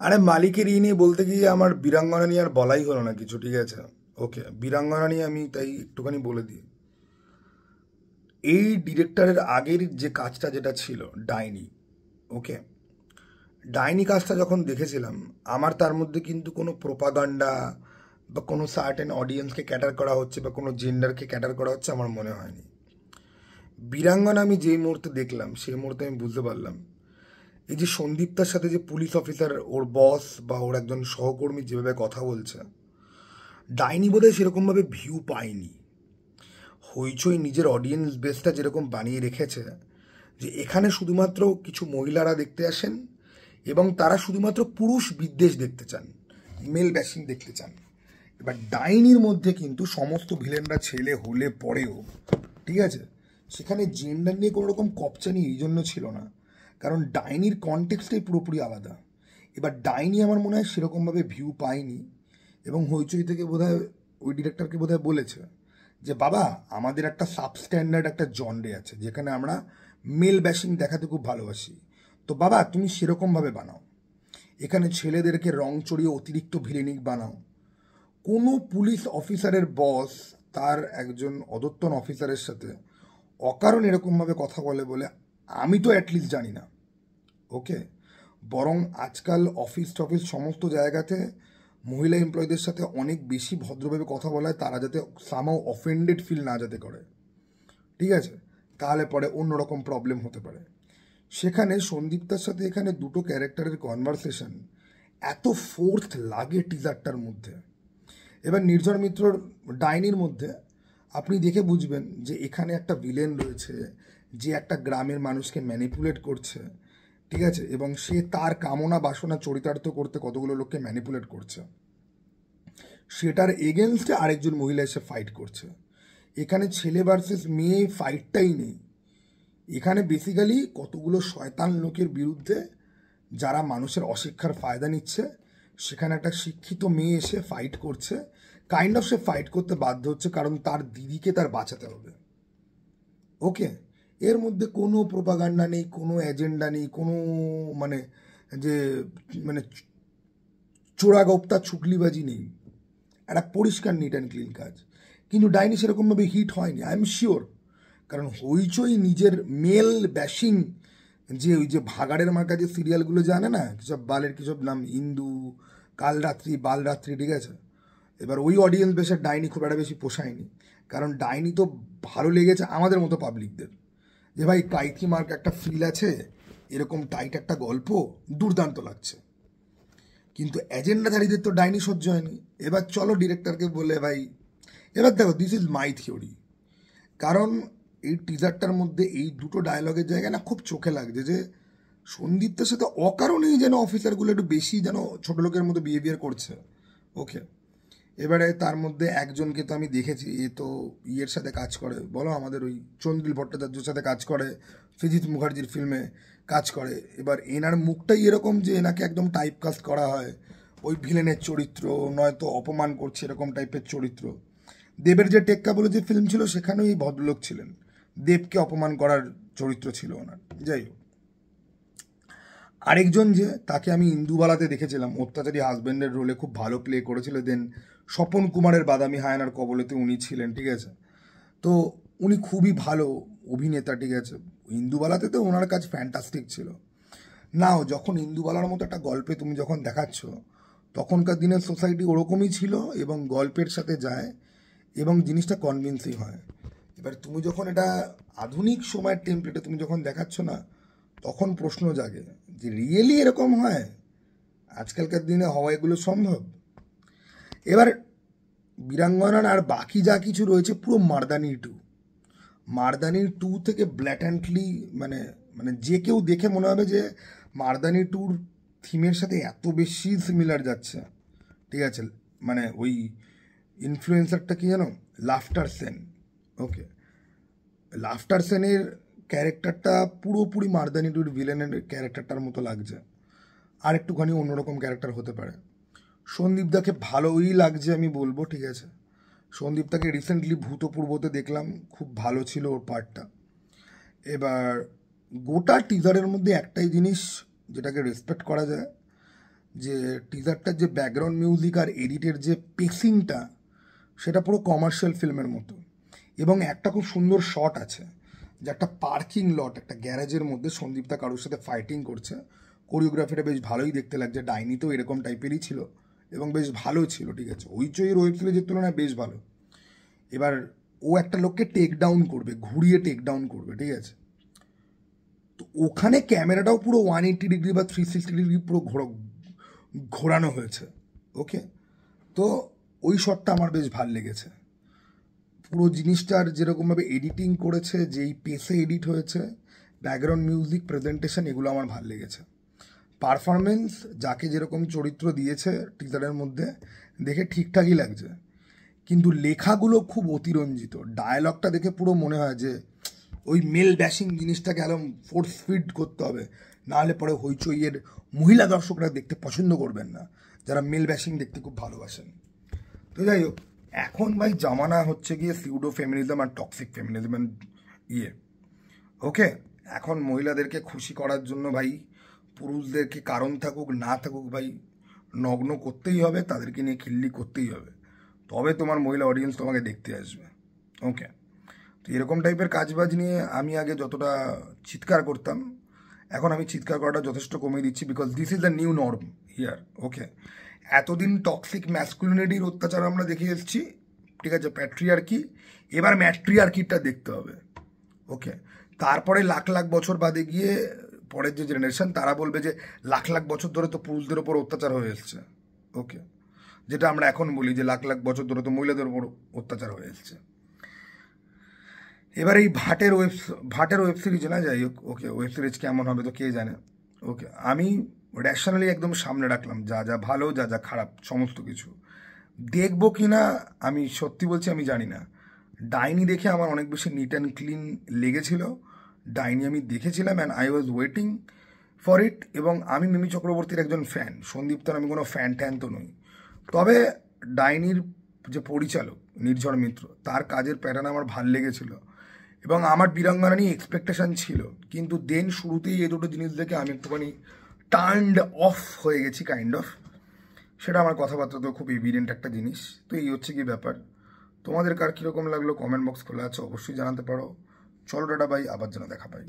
আরে মালিকের নিয়ে বলতে গিয়ে আমার বীরাঙ্গনা নিয়ে আর বলাই হলো না কিছু, ঠিক আছে? ওকে, বীরাঙ্গনা নিয়ে আমি তাই একটুখানি বলে দিই। এই ডিরেক্টরের আগের যে কাজটা যেটা ছিল ডাইনি, ওকে, ডাইনি কাজটা যখন দেখেছিলাম আমার তার মধ্যে কিন্তু কোনো প্রোপাগান্ডা বা কোনো সার্টেন অডিয়েন্সকে ক্যাটার করা হচ্ছে বা কোনো জেন্ডারকে ক্যাটার করা হচ্ছে আমার মনে হয়নি। বীরাঙ্গনা আমি যেই মুহূর্তে দেখলাম সেই মুহূর্তে আমি বুঝতে পারলাম এই যে সন্দীপ্তার সাথে যে পুলিশ অফিসার ওর বস বা ওর একজন সহকর্মী যেভাবে কথা বলছে, ডাইনি বোধহয় সেরকমভাবে ভিউ পায়নি। হইচই নিজের অডিয়েন্স বেসটা যেরকম বানিয়ে রেখেছে যে এখানে শুধুমাত্র কিছু মহিলারা দেখতে আসেন এবং তারা শুধুমাত্র পুরুষ বিদ্বেষ দেখতে চান, মেল ব্যাশিং দেখতে চান। এবার ডাইনির মধ্যে কিন্তু সমস্ত ভিলেনরা ছেলে হলে পরেও, ঠিক আছে, সেখানে জেন্ডার নিয়ে কোনো রকম কপচানি এই জন্য ছিল না, কারণ ডাইনির কনটেক্সটাই পুরোপুরি আলাদা। এবার ডাইনি আমার মনে হয় সেরকমভাবে ভিউ পায়নি এবং হইচই থেকে বোধহয় ওই ডিরেক্টরকে বোধহয় বলেছে যে বাবা আমাদের একটা সাবস্ট্যান্ডার্ড একটা জনরে আছে যেখানে আমরা মেল ব্যাশিং দেখাতে খুব ভালোবাসি, তো বাবা তুমি সেরকমভাবে বানাও, এখানে ছেলেদেরকে রং চড়িয়ে অতিরিক্ত ভিলেনিক বানাও। কোনো পুলিশ অফিসারের বস তার একজন অধস্তন অফিসারের সাথে অকারণ এরকমভাবে কথা বলে বলে আমি তো অ্যাটলিস্ট জানি না, ওকে। বরং আজকাল অফিস টফিস সমস্ত জায়গাতে মহিলা এমপ্লয়ীদের সাথে অনেক বেশি ভদ্রভাবে কথা বলা হয়, তারা যাতে সামহাও অফেন্ডেড ফিল না যাতে করে, ঠিক আছে, তাহলে পরে অন্যরকম প্রবলেম হতে পারে। সেখানে সন্দীপ্তার সাথে এখানে দুটো ক্যারেক্টারের কনভারসেশন এত ফোর্থ লাগে টিজারটার মধ্যে। এবার নির্ঝর মিত্রর ডাইনির মধ্যে আপনি দেখে বুঝবেন যে এখানে একটা ভিলেন রয়েছে যে একটা গ্রামের মানুষকে ম্যানিপুলেট করছে, ঠিক আছে, এবং সে তার কামনা বাসনা চরিতার্থ করতে কতগুলো লোককে ম্যানিপুলেট করছে, সেটার এগেনস্টে আরেকজন মহিলা এসে ফাইট করছে। এখানে ছেলে ভার্সেস মেয়ে ফাইটটাই নেই, এখানে বেসিক্যালি কতগুলো শয়তান লোকের বিরুদ্ধে যারা মানুষের অশিক্ষার ফায়দা নিচ্ছে, সেখানে একটা শিক্ষিত মেয়ে এসে ফাইট করছে। কাইন্ড অফ সে ফাইট করতে বাধ্য হচ্ছে কারণ তার দিদিকে তার বাঁচাতে হবে, ওকে। এর মধ্যে কোনো প্রোপাগান্ডা নেই, কোনো এজেন্ডা নেই, কোনো মানে যে মানে চোরাগোপ্তা ছুকলিবাজি নেই, একটা পরিষ্কার নিট অ্যান্ড ক্লিন কাজ। কিন্তু ডাইনি সেরকমভাবে হিট হয়নি, আই এম শিওর, কারণ হইচই নিজের মেল ব্যাশিং যে ওই যে ভাগাড়ের মার্কা যে সিরিয়ালগুলো জানে না, কিসব বালের কিসব নাম, ইন্দু, কালরাত্রি, বালরাত্রি, ঠিক আছে, এবার ওই অডিয়েন্স বেসের ডাইনি খুব একটা বেশি পোষায়নি, কারণ ডাইনি তো ভালো লেগেছে আমাদের মতো পাবলিকদের, যে ভাই কাইথি মার্ক একটা ফিল আছে, এরকম টাইট একটা গল্প, দুর্দান্ত লাগছে। কিন্তু এজেন্ডাধারীদের তো ডাইনি সহ্য হয়নি। এবার চলো ডিরেক্টরকে বলে ভাই, এবার দেখো দিস ইজ মাই থিওরি, কারণ এই টিজারটার মধ্যে এই দুটো ডায়লগের জায়গায় না খুব চোখে লাগছে যে সন্দীপ্তের সাথে অকারণেই যেন অফিসারগুলো একটু বেশি যেন ছোট লোকের মতো বিহেভিয়ার করছে, ওকে। এবারে তার মধ্যে একজনকে তো আমি দেখেছি, এ তো ইয়ের সাথে কাজ করে, বলো আমাদের ওই চন্দ্রিল ভট্টাচার্যের সাথে কাজ করে, ফিজিৎ মুখার্জির ফিল্মে কাজ করে। এবার এনার মুখটাই এরকম যে এনাকে একদম টাইপকাস্ট করা হয় ওই ভিলেনের চরিত্র, নয়তো অপমান করছে এরকম টাইপের চরিত্র। দেবের যে টেক্কা বলে যে ফিল্ম ছিল সেখানেও এই ভদ্রলোক ছিলেন, দেবকে অপমান করার চরিত্র ছিল ওনার। যাই হোক, আরেকজন যে তাকে আমি ইন্দুবালাতে দেখেছিলাম অত্যাচারী হাজব্যান্ডের রোলে, খুব ভালো প্লে করেছিল। দেন স্বপন কুমারের বাদামি হায়নার কবলেতে উনি ছিলেন, ঠিক আছে, তো উনি খুবই ভালো অভিনেতা, ঠিক আছে। ইন্দুবালাতে তো ওনার কাজ ফ্যান্টাস্টিক ছিল। নাও যখন ইন্দুবালার মতো একটা গল্পে তুমি যখন দেখাচ্ছ, তখনকার দিনের সোসাইটি ওরকমই ছিল এবং গল্পের সাথে যায় এবং জিনিসটা কনভিন্সিং হয়। এবার তুমি যখন এটা আধুনিক সময়ের টেমপ্লেটে তুমি যখন দেখাচ্ছ না, তখন প্রশ্ন জাগে যে রিয়েলি এরকম হয়, আজকালকার দিনে হওয়া এগুলো সম্ভব? এবার বীরাঙ্গনার আর বাকি যা কিছু রয়েছে পুরো মারদানি টু থেকে ব্ল্যাটেন্টলি মানে মানে যে কেউ দেখে মনে হবে যে মারদানি টুর থিমের সাথে এত বেশি সিমিলার যাচ্ছে, ঠিক আছে। মানে ওই ইনফ্লুয়েন্সারটা কি জানো, লাফটার সেন, ওকে, লাফটার সেনের ক্যারেক্টারটা পুরোপুরি মারদানি টুর ভিলেনের ক্যারেক্টারটার মতো লাগছে, আর একটুখানি অন্যরকম ক্যারেক্টার হতে পারে। সন্দীপদাকে ভালোই লাগছে আমি বলবো, ঠিক আছে। সন্দীপদাকে রিসেন্টলি ভূতপূর্বতে দেখলাম, খুব ভালো ছিল ওর পার্টটা। এবার গোটা টিজারের মধ্যে একটাই জিনিস যেটাকে রেসপেক্ট করা যায়, যে টিজারটার যে ব্যাকগ্রাউন্ড মিউজিক আর এডিটের যে পেসিংটা সেটা পুরো কমার্শিয়াল ফিল্মের মতো। এবং একটা খুব সুন্দর শট আছে যে একটা পার্কিং লট, একটা গ্যারেজের মধ্যে সন্দীপদা কারোর সাথে ফাইটিং করছে। কোরিওগ্রাফিটা বেশ ভালোই দেখতে লাগছে, ডাইনি তো এরকম টাইপেরই ছিল এবং বেশ ভালো ছিল, ঠিক আছে, হইচইয়ের ওয়েব সিরিজের তুলনায় বেশ ভালো। এবার ও একটা লোককে টেক ডাউন করবে, ঘুরিয়ে টেক ডাউন করবে, ঠিক আছে। তো ওখানে ক্যামেরাটাও পুরো 180 ডিগ্রি বা 360 ডিগ্রি পুরো ঘোরানো হয়েছে। ওকে, তো ওই শটটা আমার বেশ ভাল লেগেছে। পুরো জিনিসটার যেরকমভাবে এডিটিং করেছে, যেই পেসে এডিট হয়েছে, ব্যাকগ্রাউন্ড মিউজিক, প্রেজেন্টেশন, এগুলো আমার ভাল লেগেছে। পারফরমেন্স যাকে যেরকম চরিত্র দিয়েছে টিজারের মধ্যে দেখে ঠিকঠাকই লাগছে, কিন্তু লেখাগুলো খুব অতিরঞ্জিত। ডায়ালগটা দেখে পুরো মনে হয় যে ওই মেল ব্যাশিং জিনিসটাকে একদম ফোর্স ফিড করতে হবে, নাহলে পরে হইচইয়ের মহিলা দর্শকরা দেখতে পছন্দ করবেন না, যারা মেল ব্যাশিং দেখতে খুব ভালোবাসেন। তো যাই হোক, এখন ভাই জামানা হচ্ছে গিয়ে সিউডো ফেমিনিজম আর টক্সিক ফেমিনিজম ওকে, এখন মহিলাদেরকে খুশি করার জন্য ভাই পুরুষদেরকে কারণ থাকুক না থাকুক ভাই নগ্ন করতেই হবে, তাদেরকে নিয়ে খিল্লি করতেই হবে, তবে তোমার মহিলা অডিয়েন্স তোমাকে দেখতে আসবে। ওকে, তো এরকম টাইপের কাজবাজ নিয়ে আমি আগে যতটা চিৎকার করতাম, এখন আমি চিৎকার করাটা যথেষ্ট কমিয়ে দিচ্ছি, because this is the new norm here. Okay, এতদিন টক্সিক ম্যাসকুলিনিটির অত্যাচার আমরা দেখে এসেছি, ঠিক আছে, প্যাট্রিয়ার্কি, এবার ম্যাট্রিয়ার্কিটা দেখতে হবে। ওকে, তারপরে লাখ লাখ বছর বাদে গিয়ে পরের যে জেনারেশন তারা বলবে যে লাখ লাখ বছর ধরে তো পুরুষদের ওপর অত্যাচার হয়ে এসছে। ওকে, যেটা আমরা এখন বলি যে লাখ লাখ বছর ধরে তো মহিলাদের ওপর অত্যাচার হয়ে এসছে। এবার এই ভাটের ওয়েব সিরিজ না, যাই হোক, ওকে, ওয়েব সিরিজ কেমন হবে তো কে জানে। ওকে, আমি র্যাশনালি একদম সামনে রাখলাম যা যা ভালো যা যা খারাপ সমস্ত কিছু দেখবো কি না আমি সত্যি বলছি আমি জানি না। ডাইনি দেখে আমার অনেক বেশি নিট অ্যান্ড ক্লিন লেগেছিল, ডাইনি আমি দেখেছিলাম and I was waiting for it. এবং আমি মিমি চক্রবর্তীর একজন ফ্যান, সন্দীপ্তর আমি কোনো ফ্যান ট্যান তো নই, তবে ডাইনির যে পরিচালক নির্ঝর মিত্র তার কাজের প্যাটার্ন আমার ভাল লেগেছিল এবং আমার বীরাঙ্গনা নিয়ে এক্সপেকটেশন ছিল, কিন্তু দেন শুরুতেই এই দুটো জিনিস দেখে আমি একটুখানি টার্নড অফ হয়ে গেছি কাইন্ড অফ। সেটা আমার কথাবার্তা তো খুব এভিডেন্ট একটা জিনিস। তো এই হচ্ছে কি ব্যাপার, তোমাদের কার কীরকম লাগলো কমেন্ট বক্স খোলা আছে, অবশ্যই জানাতে পারো। চলো টাটা বাই, আবার যেন দেখা পাই।